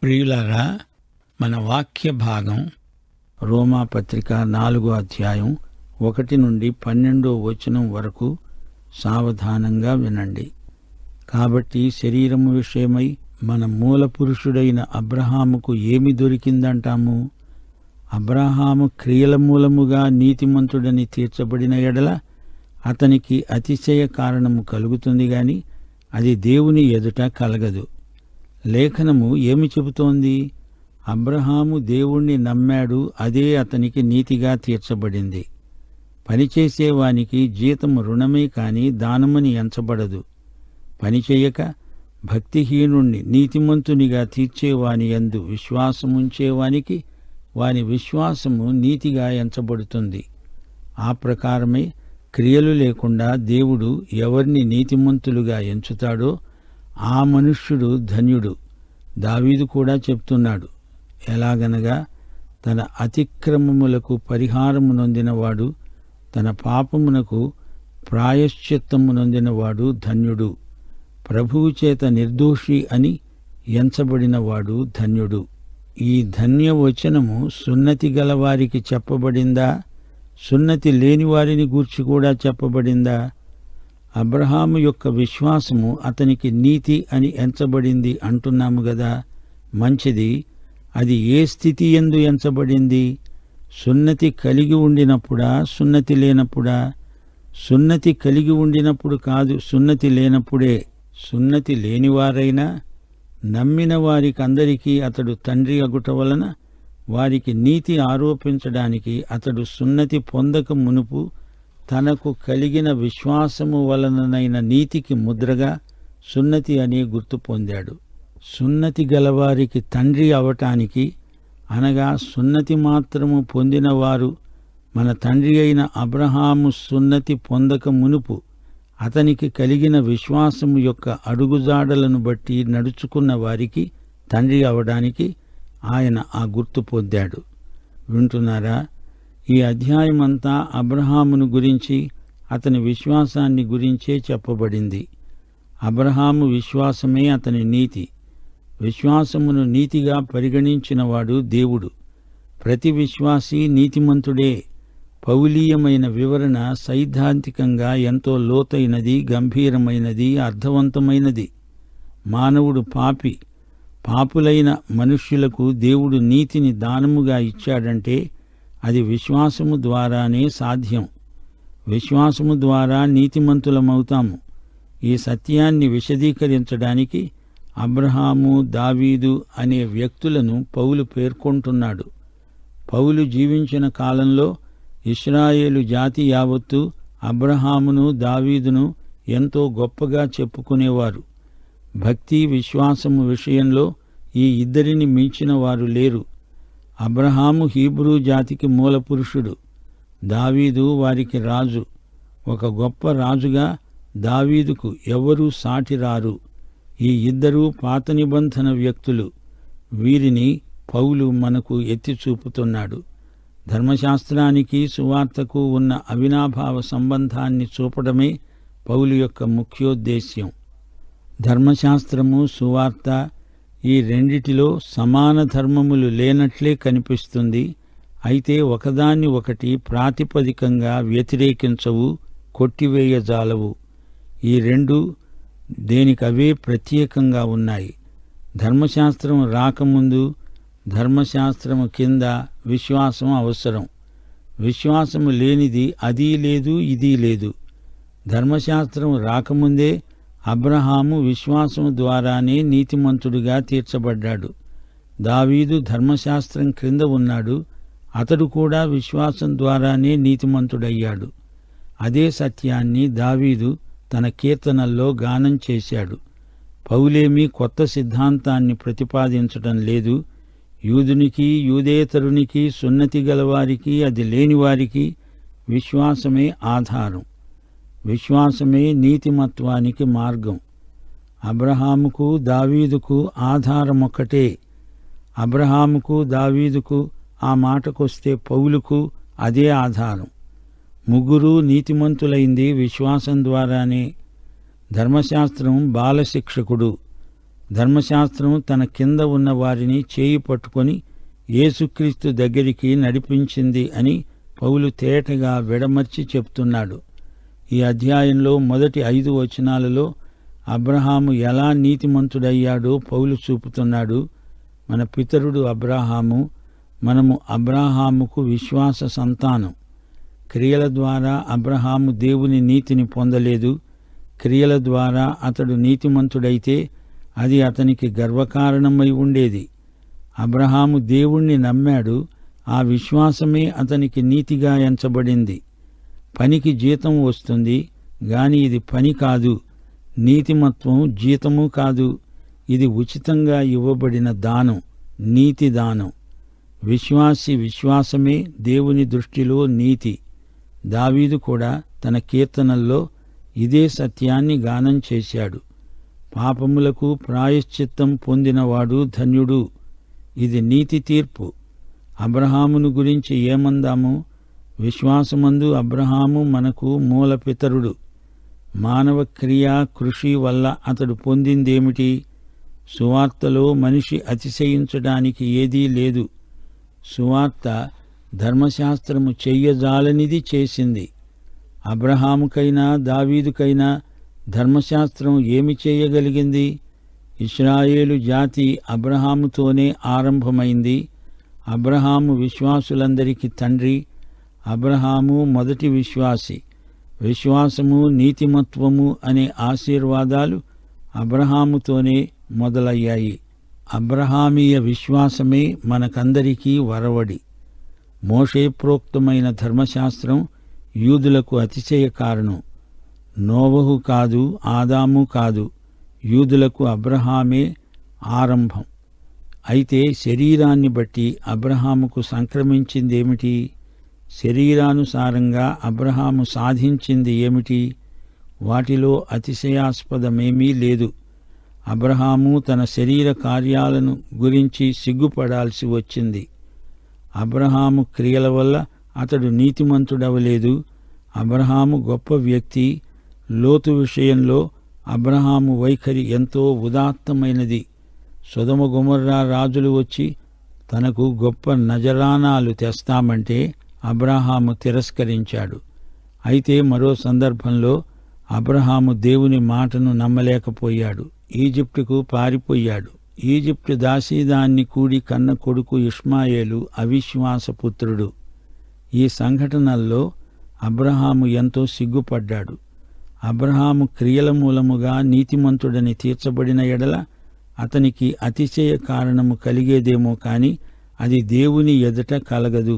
ప్రియులారా, మన వాక్య భాగం రోమాపత్రిక 4వ అధ్యాయం 1 నుండి 12వ వచనం వరకు సావధానంగా వినండి. కాబట్టి శరీరము విషయమై మన మూల పురుషుడైన అబ్రహాముకు ఏమి దొరికిందంటాము? అబ్రహాము క్రియల మూలముగా నీతిమంతుడని తీర్చబడిన ఎడల అతనికి అతిశయ కారణము కలుగుతుంది గాని అది దేవుని ఎదుట కలగదు. లేఖనము ఏమి చెబుతోంది? అబ్రహాము దేవుణ్ణి నమ్మాడు, అదే అతనికి నీతిగా తీర్చబడింది. పనిచేసేవానికి జీతము రుణమే కాని దానమని ఎంచబడదు. పనిచేయక భక్తిహీనుణ్ణి నీతిమంతునిగా తీర్చేవాని యందు విశ్వాసముంచేవానికి వాని విశ్వాసము నీతిగా ఎంచబడుతుంది. ఆ ప్రకారమే క్రియలు లేకుండా దేవుడు ఎవరిని నీతిమంతులుగా ఎంచుతాడో ఆ మనుష్యుడు ధన్యుడు. దావీదు కూడా చెప్తున్నాడు. ఎలాగనగా, తన అతిక్రమములకు పరిహారము నొందినవాడు, తన పాపమునకు ప్రాయశ్చిత్తము నొందినవాడు ధన్యుడు. ప్రభువు చేత నిర్దోషి అని ఎంచబడినవాడు ధన్యుడు. ఈ ధన్యవచనము సున్నతి గలవారికి చెప్పబడిందా? సున్నతి లేని వారిని గూర్చి కూడా చెప్పబడిందా? అబ్రహాము యొక్క విశ్వాసము అతనికి నీతి అని ఎంచబడింది అంటున్నాము గదా. మంచిది. అది ఏ స్థితి యందు ఎంచబడింది? సున్నతి కలిగి ఉండినప్పుడా, సున్నతి లేనప్పుడా? సున్నతి కలిగి ఉండినప్పుడు కాదు, సున్నతి లేనప్పుడే. సున్నతి లేనివారైనా నమ్మిన వారికందరికీ అతడు తండ్రి అగుట వలన వారికి నీతి ఆరోపించడానికి అతడు సున్నతి పొందక మునుపు తనకు కలిగిన విశ్వాసము వలననైన నీతికి ముద్రగా సున్నతి అనే గుర్తు పొందాడు. సున్నతి గలవారికి తండ్రి అవటానికి, అనగా సున్నతి మాత్రము పొందినవారు మన తండ్రి అయిన అబ్రహాము సున్నతి పొందక మునుపు అతనికి కలిగిన విశ్వాసము యొక్క అడుగుజాడలను బట్టి నడుచుకున్న వారికి తండ్రి అవడానికి ఆయన ఆ గుర్తు పొందాడు. వింటున్నారా? ఈ అధ్యాయమంతా అబ్రహామును గురించి, అతని విశ్వాసాన్ని గురించే చెప్పబడింది. అబ్రహాము విశ్వాసమే అతని నీతి. విశ్వాసమును నీతిగా పరిగణించినవాడు దేవుడు. ప్రతి విశ్వాసీ నీతిమంతుడే. పౌలీయమైన వివరణ సైద్ధాంతికంగా ఎంతో లోతైనది, గంభీరమైనది, అర్థవంతమైనది. మానవుడు పాపి. పాపులైన మనుష్యులకు దేవుడు నీతిని దానముగా ఇచ్చాడంటే అది విశ్వాసము ద్వారానే సాధ్యం. విశ్వాసము ద్వారా నీతిమంతులమవుతాము. ఈ సత్యాన్ని విశదీకరించడానికి అబ్రహాము, దావీదు అనే వ్యక్తులను పౌలు పేర్కొంటున్నాడు. పౌలు జీవించిన కాలంలో ఇశ్రాయేలు జాతి యావత్తు అబ్రహామును, దావీదును ఎంతో గొప్పగా చెప్పుకునేవారు. భక్తి, విశ్వాసము విషయంలో ఈ ఇద్దరిని మించిన వారు లేరు. అబ్రహాము హీబ్రూ జాతికి మూలపురుషుడు, దావీదు వారికి రాజు. ఒక గొప్ప రాజుగా దావీదుకు ఎవరూ సాటిరారు. ఈ ఇద్దరూ పాత నిబంధన వ్యక్తులు. వీరిని పౌలు మనకు ఎత్తి చూపుతున్నాడు. ధర్మశాస్త్రానికి సువార్తకు ఉన్న అవినాభావ సంబంధాన్ని చూపడమే పౌలు యొక్క ముఖ్యోద్దేశ్యం. ధర్మశాస్త్రము, సువార్త ఈ రెండిటిలో సమాన ధర్మములు లేనట్లే కనిపిస్తుంది. అయితే ఒకదాన్ని ఒకటి ప్రాతిపదికంగా వ్యతిరేకించవు, కొట్టివేయజాలవు. ఈ రెండు దేనికవే ప్రత్యేకంగా ఉన్నాయి. ధర్మశాస్త్రం రాకముందు, ధర్మశాస్త్రము కింద విశ్వాసం అవసరం. విశ్వాసము లేనిది అదీ లేదు, ఇదీ లేదు. ధర్మశాస్త్రం రాకముందే అబ్రహాము విశ్వాసము ద్వారానే నీతిమంతుడిగా తీర్చబడ్డాడు. దావీదు ధర్మశాస్త్రం క్రింద ఉన్నాడు. అతడు కూడా విశ్వాసం ద్వారానే నీతిమంతుడయ్యాడు. అదే సత్యాన్ని దావీదు తన కీర్తనల్లో గానం చేశాడు. పౌలేమీ కొత్త సిద్ధాంతాన్ని ప్రతిపాదించటం లేదు. యూదునికి, యూదేతరునికి, సున్నతి గలవారికి, అది లేనివారికి విశ్వాసమే ఆధారం. విశ్వాసమే నీతిమత్వానికి మార్గం. అబ్రహాముకు, దావీదుకు ఆధారమొక్కటే. అబ్రహాముకు, దావీదుకు, ఆ మాటకొస్తే పౌలుకు అదే ఆధారం. ముగ్గురు నీతిమంతులైంది విశ్వాసం ద్వారానే. ధర్మశాస్త్రం బాలశిక్షకుడు. ధర్మశాస్త్రం తన కింద ఉన్న వారిని చేయి పట్టుకొని యేసుక్రీస్తు దగ్గరికి నడిపించింది అని పౌలు తేటగా విడమర్చి చెప్తున్నాడు. ఈ అధ్యాయంలో మొదటి 5 వచనాలలో అబ్రహాము ఎలా నీతిమంతుడయ్యాడో పౌలు చూపుతున్నాడు. మన పితరుడు అబ్రహాము, మనము అబ్రహాముకు విశ్వాస సంతానం. క్రియల ద్వారా అబ్రహాము దేవుని నీతిని పొందలేదు. క్రియల ద్వారా అతడు నీతిమంతుడైతే అది అతనికి గర్వకారణమై ఉండేది. అబ్రహాము దేవుణ్ణి నమ్మాడు. ఆ విశ్వాసమే అతనికి నీతిగా ఎంచబడింది. పనికి జీతం వస్తుంది గాని ఇది పని కాదు. నీతిమత్వం జీతము కాదు. ఇది ఉచితంగా ఇవ్వబడిన దానం, నీతి దానం. విశ్వాసమే దేవుని దృష్టిలో నీతి. దావీదు కూడా తన కీర్తనల్లో ఇదే సత్యాన్ని గానం చేశాడు. పాపములకు ప్రాయశ్చిత్తం పొందినవాడు ధన్యుడు. ఇది నీతి తీర్పు. అబ్రహామును గురించి ఏమందాము? విశ్వాసమందు అబ్రహాము మనకు మూలపితరుడు. మానవ క్రియా కృషి వల్ల అతడు పొందిందేమిటి? సువార్తలో మనిషి అతిశయించడానికి ఏదీ లేదు. సువార్త ధర్మశాస్త్రము చెయ్యజాలనిది చేసింది. అబ్రహాముకైనా దావీదుకైనా ధర్మశాస్త్రం ఏమి చేయగలిగింది? ఇశ్రాయేలు జాతి అబ్రహాముతోనే ఆరంభమైంది. అబ్రహాము విశ్వాసులందరికీ తండ్రి. అబ్రహాము మొదటి విశ్వాసి. విశ్వాసము, నీతిమత్వము అనే ఆశీర్వాదాలు అబ్రహాముతోనే మొదలయ్యాయి. అబ్రహామీయ విశ్వాసమే మనకందరికీ వరవడి. మోషే ప్రోక్తమైన ధర్మశాస్త్రం యూదులకు అతిశయ కారణం. నోవహు కాదు, ఆదాము కాదు, యూదులకు అబ్రహామే ఆరంభం. అయితే శరీరాన్ని బట్టి అబ్రహాముకు సంక్రమించిందేమిటి? శరీరానుసారంగా అబ్రహాము సాధించింది ఏమిటి? వాటిలో అతిశయాస్పదమేమీ లేదు. అబ్రహాము తన శరీర కార్యాలను గురించి సిగ్గుపడాల్సి వచ్చింది. అబ్రహాము క్రియల వల్ల అతడు నీతిమంతుడవలేదు. అబ్రహాము గొప్ప వ్యక్తి. లోతు విషయంలో అబ్రహాము వైఖరి ఎంతో ఉదాత్తమైనది. సొదొమ గొమొర్రా రాజులు వచ్చి తనకు గొప్ప నజరానాలు తెస్తామంటే అబ్రహాము తిరస్కరించాడు. అయితే మరో సందర్భంలో అబ్రహాము దేవుని మాటను నమ్మలేకపోయాడు. ఈజిప్టుకు పారిపోయాడు. ఈజిప్టు దాసీదాన్ని కూడి కన్న కొడుకు ఇష్మాయేలు అవిశ్వాసపుత్రుడు. ఈ సంఘటనల్లో అబ్రహాము ఎంతో సిగ్గుపడ్డాడు. అబ్రహాము క్రియల మూలముగా నీతిమంతుడని తీర్చబడిన ఎడల అతనికి అతిశయ కారణము కలిగేదేమో కాని అది దేవుని ఎదుట కలగదు.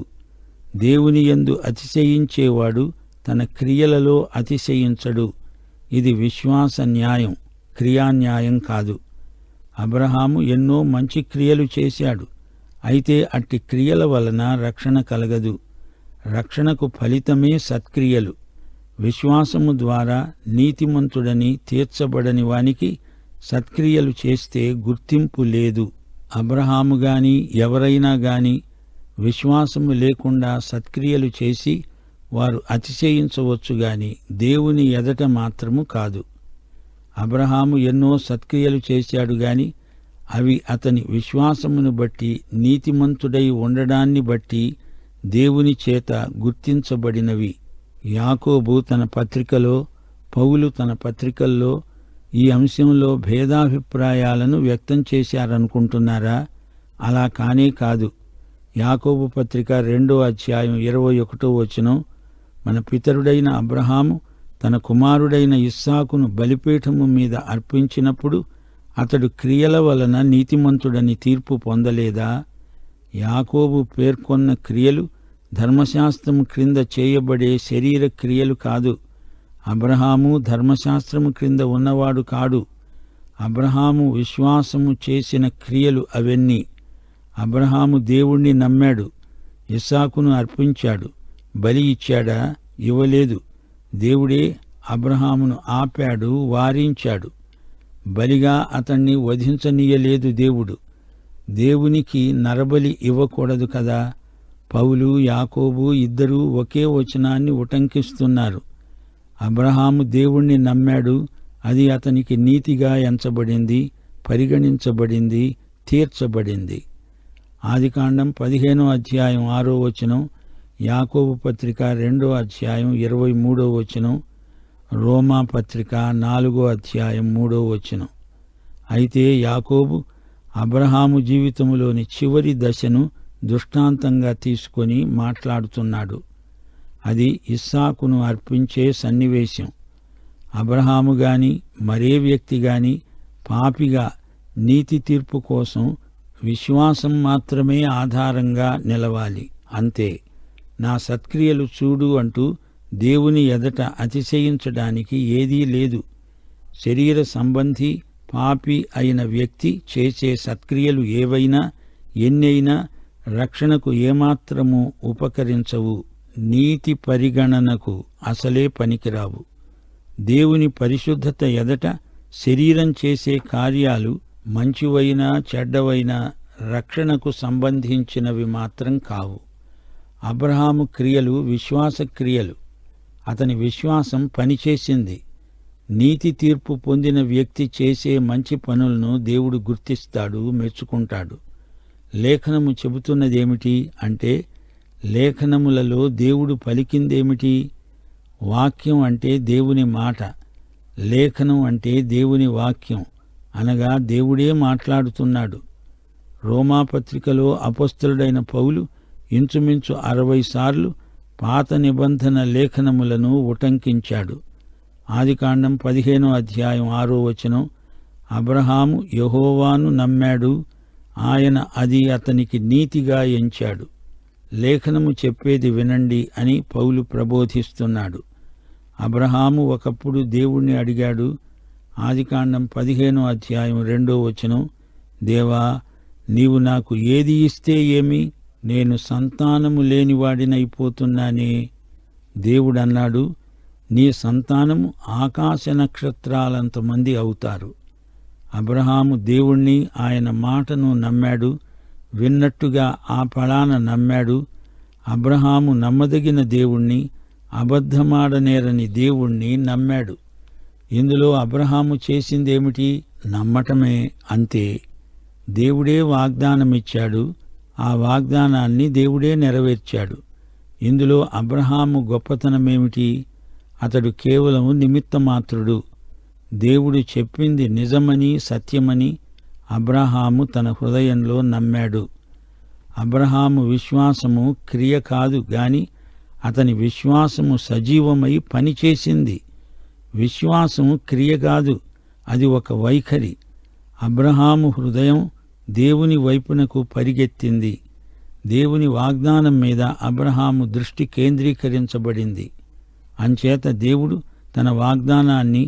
దేవుని యందు అతిశయించేవాడు తన క్రియలలో అతిశయించడు. ఇది విశ్వాస న్యాయం, క్రియాన్యాయం కాదు. అబ్రహాము ఎన్నో మంచి క్రియలు చేశాడు. అయితే అట్టి క్రియల వలన రక్షణ కలగదు. రక్షణకు ఫలితమే సత్క్రియలు. విశ్వాసము ద్వారా నీతిమంతుడని తీర్చబడని వానికి సత్క్రియలు చేస్తే గుర్తింపు లేదు. అబ్రహాము గాని ఎవరైనా గాని విశ్వాసము లేకుండా సత్క్రియలు చేసి వారు అతిశయించవచ్చు గాని దేవుని ఎదట మాత్రము కాదు. అబ్రహాము ఎన్నో సత్క్రియలు చేశాడు గాని అవి అతని విశ్వాసమును బట్టి, నీతిమంతుడై ఉండడాన్ని బట్టి దేవుని చేత గుర్తించబడినవి. యాకోబు తన పత్రికలో, పౌలు తన పత్రికల్లో ఈ అంశంలో భేదాభిప్రాయాలను వ్యక్తం చేశారనుకుంటున్నారా? అలా కానే కాదు. యాకోబు పత్రిక 2వ అధ్యాయం 21వ వచనం, మన పితరుడైన అబ్రహాము తన కుమారుడైన ఇస్సాకును బలిపీఠము మీద అర్పించినప్పుడు అతడు క్రియల వలన నీతిమంతుడని తీర్పు పొందలేదా? యాకోబు పేర్కొన్న క్రియలు ధర్మశాస్త్రము క్రింద చేయబడే శరీర క్రియలు కాదు. అబ్రహాము ధర్మశాస్త్రము క్రింద ఉన్నవాడు కాడు. అబ్రహాము విశ్వాసము చేసిన క్రియలు అవన్నీ. అబ్రహాము దేవుణ్ణి నమ్మాడు. ఇస్సాకును అర్పించాడు. బలి ఇచ్చాడా? ఇవ్వలేదు. దేవుడే అబ్రహామును ఆపాడు, వారించాడు. బలిగా అతణ్ణి వధించనీయలేదు దేవుడు. దేవునికి నరబలి ఇవ్వకూడదు కదా. పౌలు, యాకోబు ఇద్దరూ ఒకే వచనాన్ని ఉటంకిస్తున్నారు. అబ్రహాము దేవుణ్ణి నమ్మాడు, అది అతనికి నీతిగా ఎంచబడింది. పరిగణించబడింది, తీర్చబడింది. ఆదికాండం 15వ అధ్యాయం 6వ వచనం, యాకోబు పత్రిక 2వ అధ్యాయం 23వ వచనం, రోమా పత్రిక 4వ అధ్యాయం 3వ వచనం. అయితే యాకోబు అబ్రహాము జీవితంలోని చివరి దశను దృష్టాంతంగా తీసుకొని మాట్లాడుతున్నాడు. అది ఇస్సాకును అర్పించే సన్నివేశం. అబ్రహాము గాని మరే వ్యక్తి గాని పాపిగా నీతి తీర్పు కోసం విశ్వాసం మాత్రమే ఆధారంగా నిలవాలి. అంతే. నా సత్క్రియలు చూడు అంటూ దేవుని ఎదట అతిశయించడానికి ఏదీ లేదు. శరీర సంబంధి పాపి అయిన వ్యక్తి చేసే సత్క్రియలు ఏవైనా ఎన్నైనా రక్షణకు ఏమాత్రమూ ఉపకరించవు, నీతి పరిగణనకు అసలే పనికిరావు. దేవుని పరిశుద్ధత ఎదట శరీరం చేసే కార్యాలు మంచివైనా చెడ్డవైనా రక్షణకు సంబంధించినవి మాత్రం కావు. అబ్రహాము క్రియలు విశ్వాస క్రియలు. అతని విశ్వాసం పనిచేసింది. నీతి తీర్పు పొందిన వ్యక్తి చేసే మంచి పనులను దేవుడు గుర్తిస్తాడు, మెచ్చుకుంటాడు. లేఖనము చెబుతున్నదేమిటి అంటే, లేఖనములలో దేవుడు పలికిందేమిటి? వాక్యం అంటే దేవుని మాట, లేఖనం అంటే దేవుని వాక్యం, అనగా దేవుడే మాట్లాడుతున్నాడు. రోమాపత్రికలో అపొస్తలుడైన పౌలు ఇంచుమించు 60 సార్లు పాత నిబంధన లేఖనములను ఉటంకించాడు. ఆదికాండం 15వ అధ్యాయం 6వ వచనం, అబ్రహాము యెహోవాను నమ్మాడు, ఆయన అది అతనికి నీతిగా ఎంచాడు. లేఖనము చెప్పేది వినండి అని పౌలు ప్రబోధిస్తున్నాడు. అబ్రహాము ఒకప్పుడు దేవుణ్ణి అడిగాడు. ఆదికాండం 15వ అధ్యాయం 2వ వచనం, దేవా, నీవు నాకు ఏది ఇస్తే ఏమి? నేను సంతానము లేనివాడినైపోతున్నానే. దేవుడన్నాడు, నీ సంతానము ఆకాశ నక్షత్రాలంతమంది అవుతారు. అబ్రహాము దేవుణ్ణి, ఆయన మాటను నమ్మాడు. విన్నట్టుగా ఆ ఫలాన నమ్మాడు. అబ్రహాము నమ్మదగిన దేవుణ్ణి, అబద్ధమాడనేరని దేవుణ్ణి నమ్మాడు. ఇందులో అబ్రహాము చేసిందేమిటి? నమ్మటమే, అంతే. దేవుడే వాగ్దానమిచ్చాడు, ఆ వాగ్దానాన్ని దేవుడే నెరవేర్చాడు. ఇందులో అబ్రహాము గొప్పతనమేమిటి? అతడు కేవలం నిమిత్తమాత్రుడు. దేవుడు చెప్పింది నిజమని, సత్యమని అబ్రహాము తన హృదయంలో నమ్మాడు. అబ్రహాము విశ్వాసము క్రియ కాదు గాని అతని విశ్వాసము సజీవమై పనిచేసింది. విశ్వాసము క్రియ కాదు, అది ఒక వైఖరి. అబ్రహాము హృదయం దేవుని వైపునకు పరిగెత్తింది. దేవుని వాగ్దానం మీద అబ్రహాము దృష్టి కేంద్రీకరించబడింది. అంచేత దేవుడు తన వాగ్దానాన్ని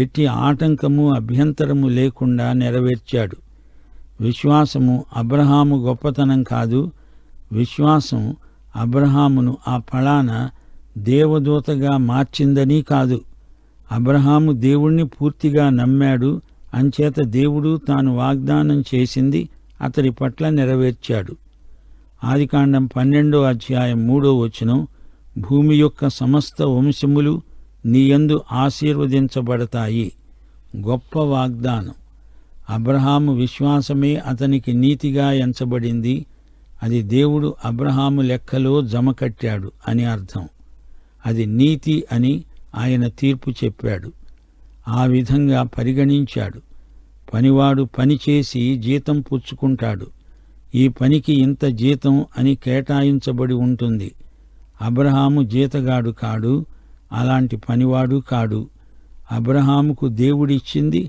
ఎట్టి ఆటంకము అభ్యంతరము లేకుండా నెరవేర్చాడు. విశ్వాసము అబ్రహాము గొప్పతనం కాదు. విశ్వాసం అబ్రహామును ఆ ఫలాన దేవదూతగా మార్చిందని కాదు. అబ్రహాము దేవుణ్ణి పూర్తిగా నమ్మాడు. అంచేత దేవుడు తాను వాగ్దానం చేసింది అతడి పట్ల నెరవేర్చాడు. ఆదికాండం 12వ అధ్యాయం 3వ వచనం, భూమి యొక్క సమస్త వంశములు నీయందు ఆశీర్వదించబడతాయి. గొప్ప వాగ్దానం. అబ్రహాము విశ్వాసమే అతనికి నీతిగా ఎంచబడింది. అది దేవుడు అబ్రహాము లెక్కలో జమకట్టాడు అని అర్థం. అది నీతి అని ఆయన తీర్పు చెప్పాడు. ఆ విధంగా పరిగణించాడు. పనివాడు పనిచేసి జీతం పుచ్చుకుంటాడు. ఈ పనికి ఇంత జీతం అని కేటాయించబడి ఉంటుంది. అబ్రహాము జీతగాడు కాడు, అలాంటి పనివాడు కాడు. అబ్రహాముకు దేవుడిచ్చింది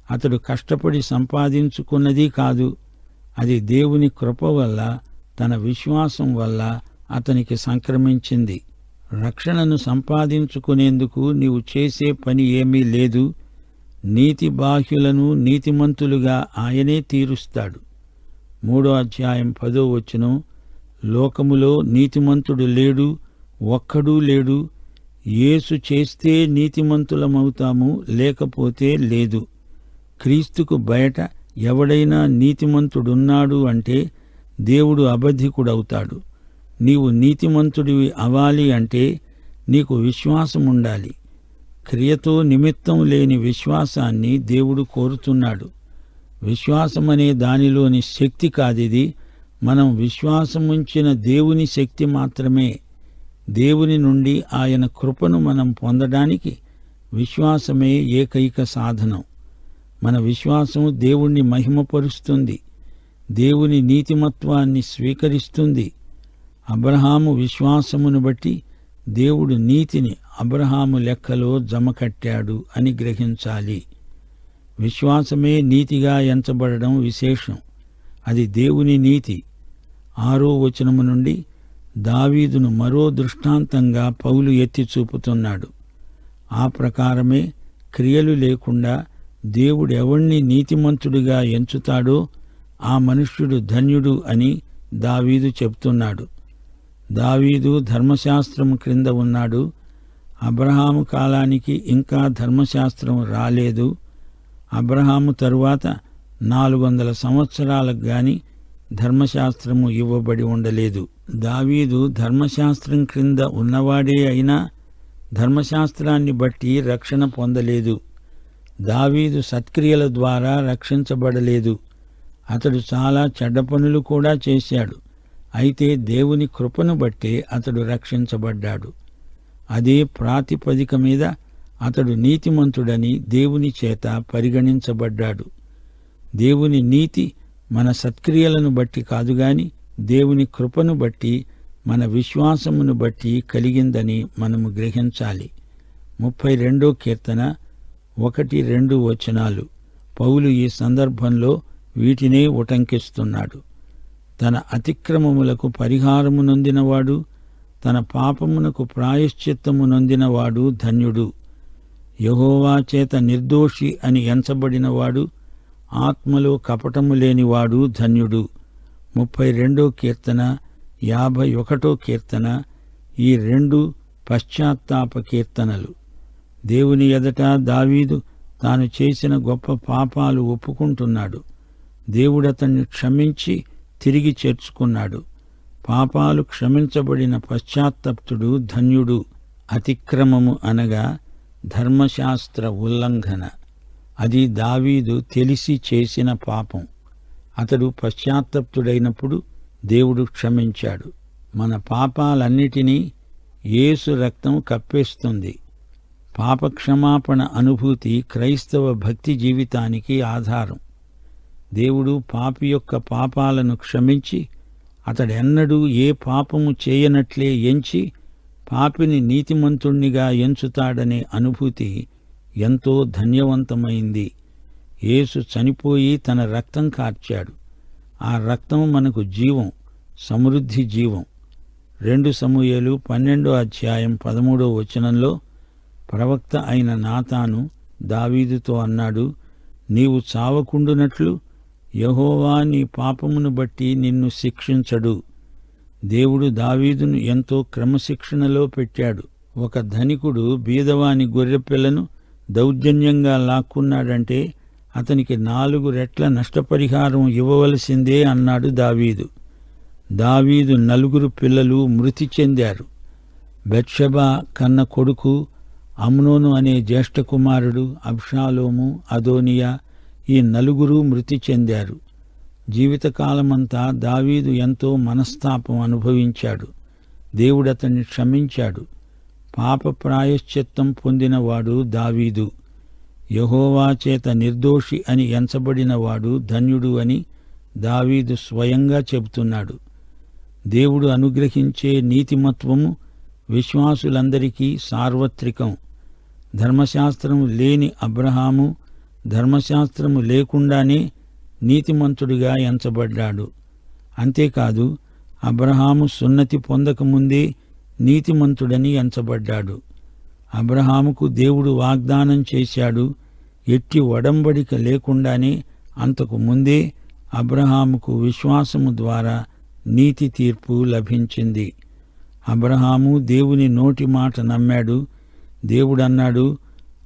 అతడు కష్టపడి సంపాదించుకున్నది కాదు. అది దేవుని కృప వల్ల, తన విశ్వాసం వల్ల అతనికి సంక్రమించింది. రక్షణను సంపాదించుకునేందుకు నీవు చేసే పని ఏమీ లేదు. నీతి బాహ్యులను నీతిమంతులుగా ఆయనే తీరుస్తాడు. 3వ అధ్యాయం 10వ వచనం, లోకములో నీతిమంతుడు లేడు, ఒక్కడూ లేడు. యేసు చేస్తే నీతిమంతులమవుతాము, లేకపోతే లేదు. క్రీస్తుకు బయట ఎవడైనా నీతిమంతుడున్నాడు అంటే దేవుడు అబద్ధికుడవుతాడు. నీవు నీతిమంతుడివి అవ్వాలి అంటే నీకు విశ్వాసముండాలి. క్రియతో నిమిత్తం లేని విశ్వాసాన్ని దేవుడు కోరుతున్నాడు. విశ్వాసమనే దానిలోని శక్తి కాదిది. మనం విశ్వాసముంచిన దేవుని శక్తి మాత్రమే. దేవుని నుండి ఆయన కృపను మనం పొందడానికి విశ్వాసమే ఏకైక సాధనం. మన విశ్వాసం దేవుణ్ణి మహిమపరుస్తుంది, దేవుని నీతిమత్వాన్ని స్వీకరిస్తుంది. అబ్రహాము విశ్వాసమును బట్టి దేవుడు నీతిని అబ్రహాము లెక్కలో జమకట్టాడు అని గ్రహించాలి. విశ్వాసమే నీతిగా ఎంచబడడం విశేషం. అది దేవుని నీతి. 6వ వచనము నుండి దావీదును మరో దృష్టాంతంగా పౌలు ఎత్తి చూపుతున్నాడు. ఆ ప్రకారమే క్రియలు లేకుండా దేవుడెవణ్ణి నీతిమంతుడిగా ఎంచుతాడో ఆ మనుష్యుడు ధన్యుడు అని దావీదు చెప్తున్నాడు. దావీదు ధర్మశాస్త్రము క్రింద ఉన్నాడు. అబ్రహాము కాలానికి ఇంకా ధర్మశాస్త్రం రాలేదు. అబ్రహాము తరువాత 400 సంవత్సరాలకు గాని ధర్మశాస్త్రము ఇవ్వబడి ఉండలేదు. దావీదు ధర్మశాస్త్రం క్రింద ఉన్నవాడే అయినా ధర్మశాస్త్రాన్ని బట్టి రక్షణ పొందలేదు. దావీదు సత్క్రియల ద్వారా రక్షించబడలేదు. అతడు చాలా చెడ్డ పనులు కూడా చేశాడు. అయితే దేవుని కృపను బట్టే అతడు రక్షించబడ్డాడు. అదే ప్రాతిపదిక మీద అతడు నీతిమంతుడని దేవుని చేత పరిగణించబడ్డాడు. దేవుని నీతి మన సత్క్రియలను బట్టి కాదుగాని దేవుని కృపను బట్టి మన విశ్వాసమును బట్టి కలిగిందని మనము గ్రహించాలి. 32వ కీర్తన 1-2 వచనాలు. పౌలు ఈ సందర్భంలో వీటినే ఉటంకిస్తున్నాడు. తన అతిక్రమములకు పరిహారము నొందినవాడు, తన పాపమునకు ప్రాయశ్చిత్తము నొందినవాడు ధన్యుడు. యెహోవా చేత నిర్దోషి అని ఎంచబడినవాడు, ఆత్మలో కపటము లేనివాడు ధన్యుడు. 32వ కీర్తన 51వ కీర్తన ఈ 2 పశ్చాత్తాప కీర్తనలు. దేవుని ఎదట దావీదు తాను చేసిన గొప్ప పాపాలు ఒప్పుకుంటున్నాడు. దేవుడతన్ని క్షమించి తిరిగి చేర్చుకున్నాడు. పాపాలు క్షమించబడిన పశ్చాత్తప్తుడు ధన్యుడు. అతిక్రమము అనగా ధర్మశాస్త్ర ఉల్లంఘన. అది దావీదు తెలిసి చేసిన పాపం. అతడు పశ్చాత్తప్తుడైనప్పుడు దేవుడు క్షమించాడు. మన పాపాలన్నిటినీ యేసు రక్తం కప్పేస్తుంది. పాపక్షమాపణ అనుభూతి క్రైస్తవ భక్తి జీవితానికి ఆధారం. దేవుడు పాపి యొక్క పాపాలను క్షమించి అతడెన్నడూ ఏ పాపము చేయనట్లే ఎంచి పాపిని నీతిమంతుణ్ణిగా ఎంచుతాడనే అనుభూతి ఎంతో ధన్యవంతమైంది. యేసు చనిపోయి తన రక్తం కార్చాడు. ఆ రక్తం మనకు జీవం, సమృద్ధి జీవం. 2 సమూయేలు 12వ అధ్యాయం 13వ వచనంలో ప్రవక్త అయిన నాతాను దావీదుతో అన్నాడు, నీవు చావకుండునట్లు యెహోవా నీ పాపమును బట్టి నిన్ను శిక్షించడు. దేవుడు దావీదును ఎంతో క్రమశిక్షణలో పెట్టాడు. ఒక ధనికుడు బీదవాని గొర్రెపిల్లను దౌర్జన్యంగా లాక్కున్నాడంటే అతనికి 4 రెట్ల నష్టపరిహారం ఇవ్వవలసిందే అన్నాడు దావీదు. దావీదు 4 పిల్లలు మృతి చెందారు. బెత్షెబా కన్న కొడుకు అమ్నోను అనే జ్యేష్ఠ కుమారుడు, అబ్షాలోము, అదోనియా ఈ 4 మృతి చెందారు. జీవితకాలమంతా దావీదు ఎంతో మనస్తాపం అనుభవించాడు. దేవుడతన్ని క్షమించాడు. పాప ప్రాయశ్చిత్తం పొందినవాడు దావీదు. యెహోవా చేత నిర్దోషి అని ఎంచబడినవాడు ధన్యుడు అని దావీదు స్వయంగా చెబుతున్నాడు. దేవుడు అనుగ్రహించే నీతిమత్వము విశ్వాసులందరికీ సార్వత్రికం. ధర్మశాస్త్రము లేని అబ్రహాము ధర్మశాస్త్రము లేకుండానే నీతిమంతుడిగా ఎంచబడ్డాడు. అంతేకాదు, అబ్రహాము సున్నతి పొందకముందే నీతిమంతుడని ఎంచబడ్డాడు. అబ్రహాముకు దేవుడు వాగ్దానం చేశాడు. ఎట్టి ఒడంబడిక లేకుండానే అంతకు ముందే అబ్రహాముకు విశ్వాసము ద్వారా నీతి తీర్పు లభించింది. అబ్రహాము దేవుని నోటి మాట నమ్మాడు. దేవుడన్నాడు,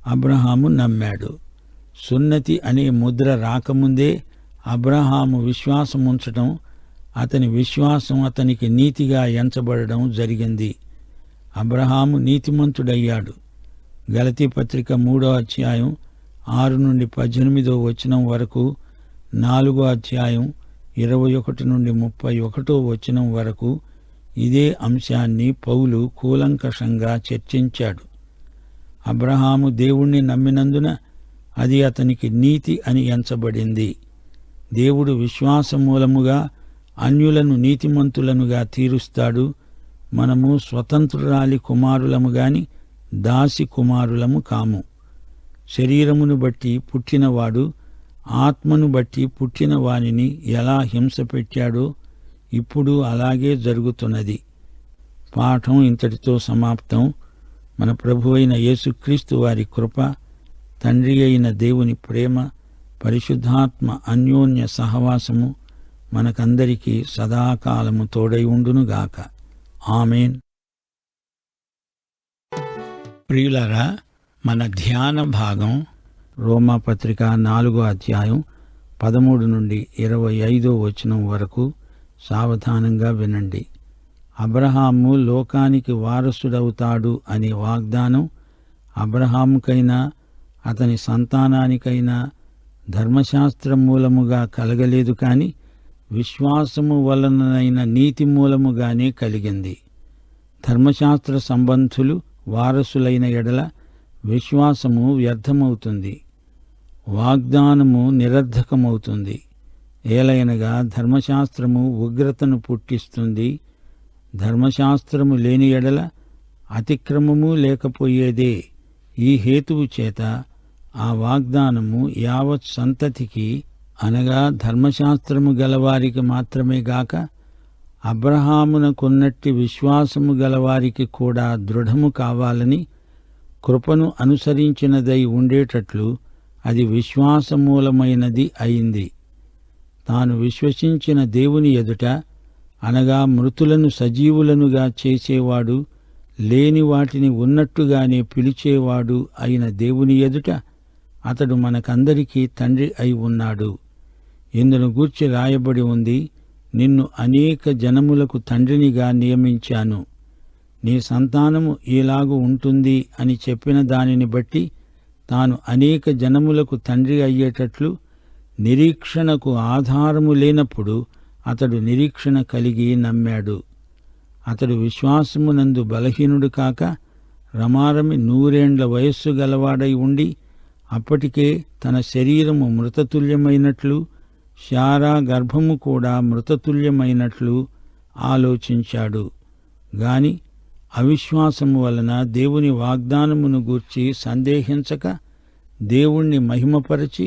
అబ్రహాము నమ్మాడు. సున్నతి అనే ముద్ర రాకముందే అబ్రహాము విశ్వాసముంచటం, అతని విశ్వాసం అతనికి నీతిగా ఎంచబడడం జరిగింది. అబ్రహాము నీతిమంతుడయ్యాడు. గలతీ పత్రిక 3వ అధ్యాయం 6-18 వచనం వరకు 4వ అధ్యాయం 21 నుండి 31 వచనం వరకు ఇదే అంశాన్ని పౌలు కూలంకషంగా చర్చించాడు. అబ్రహాము దేవుణ్ణి నమ్మినందున అది అతనికి నీతి అని ఎంచబడింది. దేవుడు విశ్వాసమూలముగా అన్యులను నీతిమంతులనుగా తీరుస్తాడు. మనము స్వతంత్రురాలి కుమారులము గాని దాసి కుమారులము కాము. శరీరమును బట్టి పుట్టినవాడు ఆత్మను బట్టి పుట్టిన వానిని ఎలా హింస పెట్టాడో ఇప్పుడు అలాగే జరుగుతున్నది. పాఠం ఇంతటితో సమాప్తం. మన ప్రభువైన యేసుక్రీస్తు వారి కృప, తండ్రి అయిన దేవుని ప్రేమ, పరిశుద్ధాత్మ అన్యోన్య సహవాసము మనకందరికీ సదాకాలము తోడై ఉండునుగాక. ఆమేన్. ప్రియులారా, మన ధ్యాన భాగం రోమాపత్రిక 4వ అధ్యాయం 13 నుండి 25 వచనం వరకు. సావధానంగా వినండి. అబ్రహాము లోకానికి వారసుడవుతాడు అనే వాగ్దానం అబ్రహాముకైనా అతని సంతానానికైనా ధర్మశాస్త్రం మూలముగా కలగలేదు, కాని విశ్వాసము వలననైన నీతి మూలముగానే కలిగింది. ధర్మశాస్త్ర సంబంధులు వారసులైన ఎడల విశ్వాసము వ్యర్థమవుతుంది, వాగ్దానము నిరర్ధకమవుతుంది. ఏలయనగా ధర్మశాస్త్రము ఉగ్రతను పుట్టిస్తుంది. ధర్మశాస్త్రము లేని ఎడల అతిక్రమము లేకపోయేదే. ఈ హేతువు చేత ఆ వాగ్దానము యావత్ సంతతికి, అనగా ధర్మశాస్త్రము గలవారికి మాత్రమే గాక అబ్రహామునకున్నట్టి విశ్వాసము గలవారికి కూడా దృఢము కావాలని, కృపను అనుసరించినదై ఉండేటట్లు అది విశ్వాసమూలమైనది అయింది. తాను విశ్వసించిన దేవుని ఎదుట, అనగా మృతులను సజీవులనుగా చేసేవాడు, లేని వాటిని ఉన్నట్టుగానే పిలిచేవాడు అయిన దేవుని ఎదుట అతడు మనకందరికీ తండ్రి అయి ఉన్నాడు. ఇందును గూర్చి రాయబడి ఉంది, నిన్ను అనేక జనములకు తండ్రినిగా నియమించాను. నీ సంతానము ఈలాగు ఉంటుంది అని చెప్పిన దానిని బట్టి తాను అనేక జనములకు తండ్రి అయ్యేటట్లు నిరీక్షణకు ఆధారము లేనప్పుడు అతడు నిరీక్షణ కలిగి నమ్మాడు. అతడు విశ్వాసమునందు బలహీనుడు కాక రమారమి 100 వయస్సు గలవాడై ఉండి అప్పటికే తన శరీరము మృతతుల్యమైనట్లు శారా గర్భము కూడా మృతతుల్యమైనట్లు ఆలోచించాడు. గాని అవిశ్వాసము వలన దేవుని వాగ్దానమును గూర్చి సందేహించక దేవుణ్ణి మహిమపరచి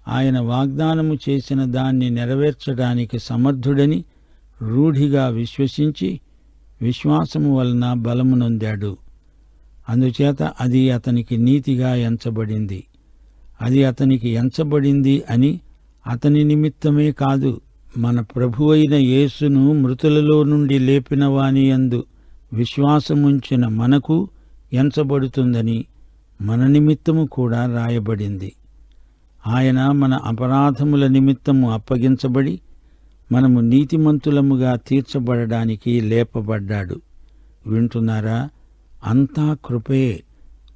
ఆయన వాగ్దానము చేసిన దాన్ని నెరవేర్చడానికి సమర్థుడని రూఢిగా విశ్వసించి విశ్వాసము వలన బలము నొందాడు. అందుచేత అది అతనికి నీతిగా ఎంచబడింది. అది అతనికి ఎంచబడింది అని అతని నిమిత్తమే కాదు, మన ప్రభువైన యేసును మృతులలో నుండి లేపిన వాని యందు విశ్వాసముంచిన మనకు ఎంచబడుతుందని మన నిమిత్తము కూడా రాయబడింది. ఆయన మన అపరాధముల నిమిత్తము అప్పగించబడి మనము నీతిమంతులముగా తీర్చబడడానికి లేపబడ్డాడు. వింటున్నారా? అంతా కృపే.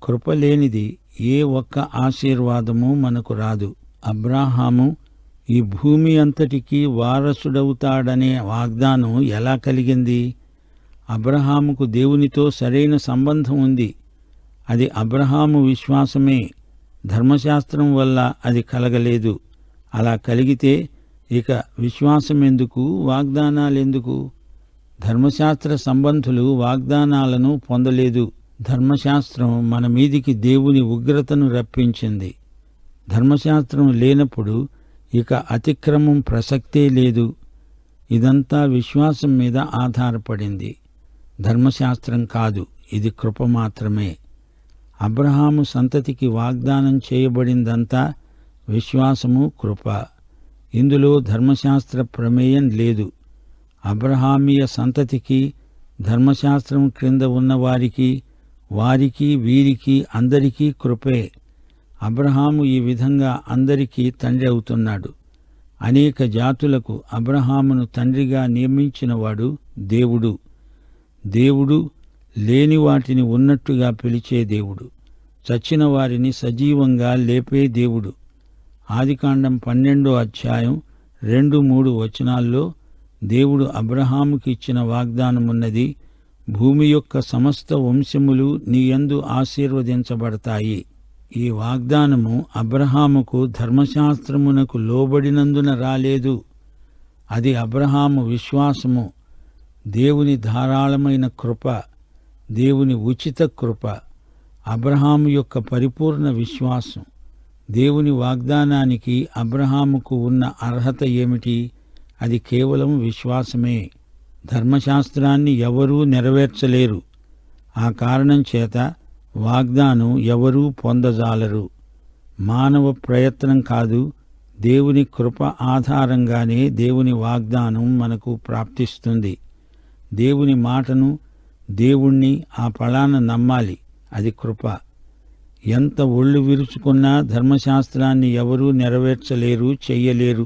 కృప లేనిది ఏ ఒక్క ఆశీర్వాదము మనకు రాదు. అబ్రాహాము ఈ భూమి అంతటికీ వారసుడవుతాడనే వాగ్దానం ఎలా కలిగింది? అబ్రహాముకు దేవునితో సరైన సంబంధం ఉంది. అది అబ్రహాము విశ్వాసమే. ధర్మశాస్త్రం వల్ల అది కలగలేదు. అలా కలిగితే ఇక విశ్వాసమెందుకు, వాగ్దానాలెందుకు? ధర్మశాస్త్ర సంబంధులు వాగ్దానాలను పొందలేదు. ధర్మశాస్త్రం మన మీదికి దేవుని ఉగ్రతను రప్పించింది. ధర్మశాస్త్రం లేనప్పుడు ఇక అతిక్రమం ప్రసక్తే లేదు. ఇదంతా విశ్వాసం మీద ఆధారపడింది, ధర్మశాస్త్రం కాదు. ఇది కృప మాత్రమే. అబ్రహాము సంతతికి వాగ్దానం చేయబడిందంతా విశ్వాసము, కృప. ఇందులో ధర్మశాస్త్ర ప్రమేయం లేదు. అబ్రహామీయ సంతతికి, ధర్మశాస్త్రం క్రింద ఉన్నవారికి, వారికి వీరికి అందరికీ కృపే. అబ్రహాము ఈ విధంగా అందరికీ తండ్రి అవుతున్నాడు. అనేక జాతులకు అబ్రహామును తండ్రిగా నియమించినవాడు దేవుడు. దేవుడు లేని వాటిని ఉన్నట్టుగా పిలిచే దేవుడు. చచ్చిన వారిని సజీవంగా లేపే దేవుడు. ఆదికాండం 12వ అధ్యాయం 2-3 వచనాల్లో దేవుడు అబ్రహాముకి ఇచ్చిన వాగ్దానమున్నది. భూమి యొక్క సమస్త వంశములు నీయందు ఆశీర్వదించబడతాయి. ఈ వాగ్దానము అబ్రహాముకు ధర్మశాస్త్రమునకు లోబడినందున రాలేదు. అది అబ్రహాము విశ్వాసము, దేవుని ధారాళమైన కృప, దేవుని ఉచిత కృప. అబ్రహాము యొక్క పరిపూర్ణ విశ్వాసం. దేవుని వాగ్దానానికి అబ్రహాముకు ఉన్న అర్హత ఏమిటి? అది కేవలం విశ్వాసమే. ధర్మశాస్త్రాన్ని ఎవరూ నెరవేర్చలేరు. ఆ కారణం చేత వాగ్దానం ఎవరూ పొందజాలరు. మానవ ప్రయత్నం కాదు, దేవుని కృప ఆధారంగానే దేవుని వాగ్దానం మనకు ప్రాప్తిస్తుంది. దేవుని మాటను, దేవుణ్ణి ఆ ఫలాన నమ్మాలి. అది కృప. ఎంత ఒళ్ళు విరుచుకున్నా ధర్మశాస్త్రాన్ని ఎవరూ నెరవేర్చలేరు, చెయ్యలేరు.